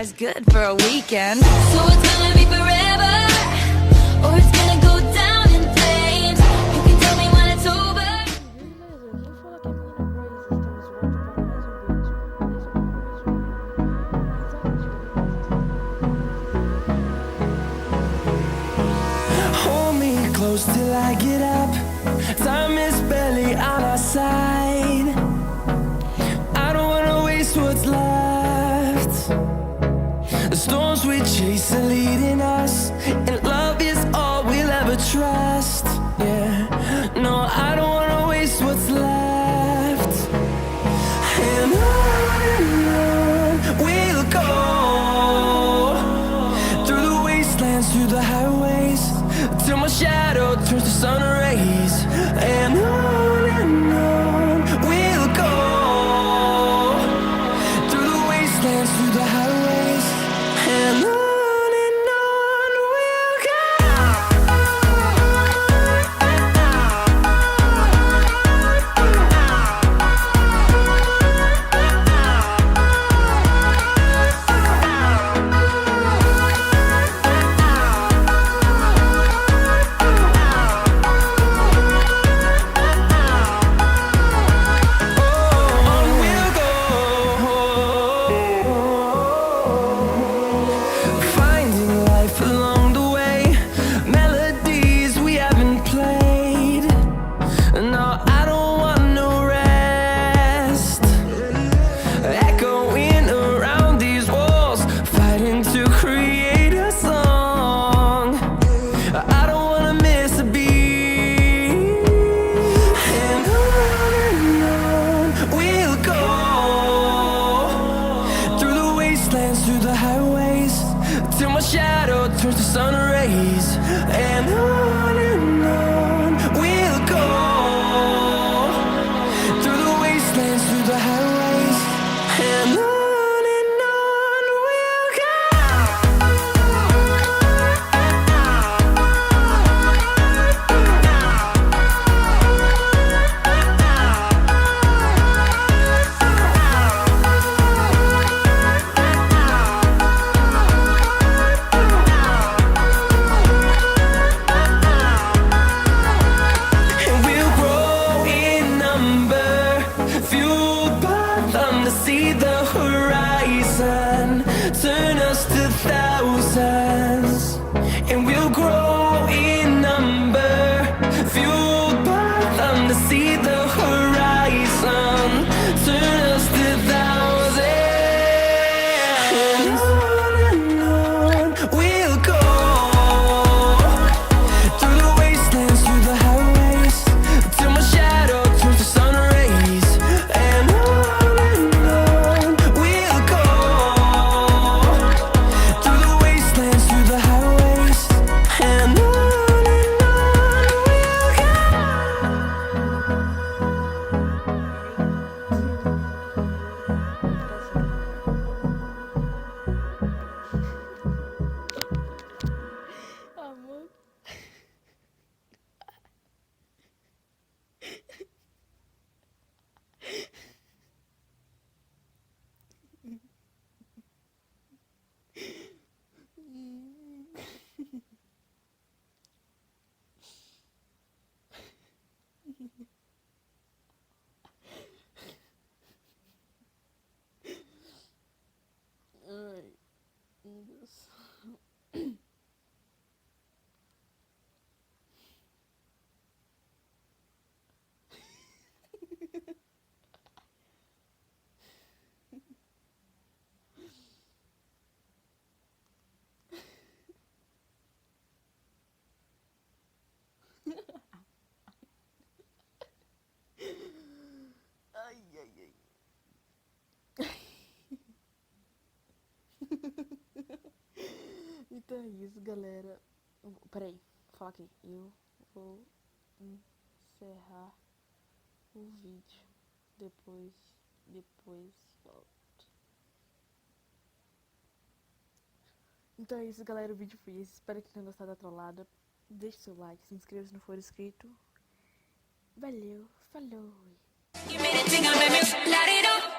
guy's good for a weekend. So it's gonna be forever, or it's gonna go down in flames. You can tell me when it's over. Hold me close till I get up. Time is barely on our side. I don't wanna waste what's left. The storms we chase are leading us, and love is all we'll ever trust. Yeah, no, I don't wanna waste what's left. And on we'll go, through the wastelands, through the highways, till my shadow turns to sun rays. And on we'll go, through the wastelands, through the highways, and on we'll go. Finding life along the way, melodies we haven't played. No, I don't want no rest. Echoing around these walls, fighting to create a song. I don't wanna miss a beat. And on we'll go, through the wastelands, through the highways, till my shadow turns to sun rays. And on we'll go, through the wastelands, through the highways, and on we'll go. And we'll grow in number, fueled by them to see the horizon, turn us to thousands. And we'll grow in number, fueled by them to see the horizon, turn us to thousands. And on we'll go, through the wastelands, through the highways, till my shadow turns to sun rays. And on we'll go, through the wastelands, through the highways, and on we'll go. Amor. Ai, meu Deus. Ai, ai, ai. Então é isso, galera. Peraí, fala aqui. Eu vou encerrar o vídeo. Depois volto. Então é isso, galera. O vídeo foi esse. Espero que tenham gostado da trollada. Deixe seu like, se inscreva se não for inscrito. Valeu, falou! You made it think I made me let it up.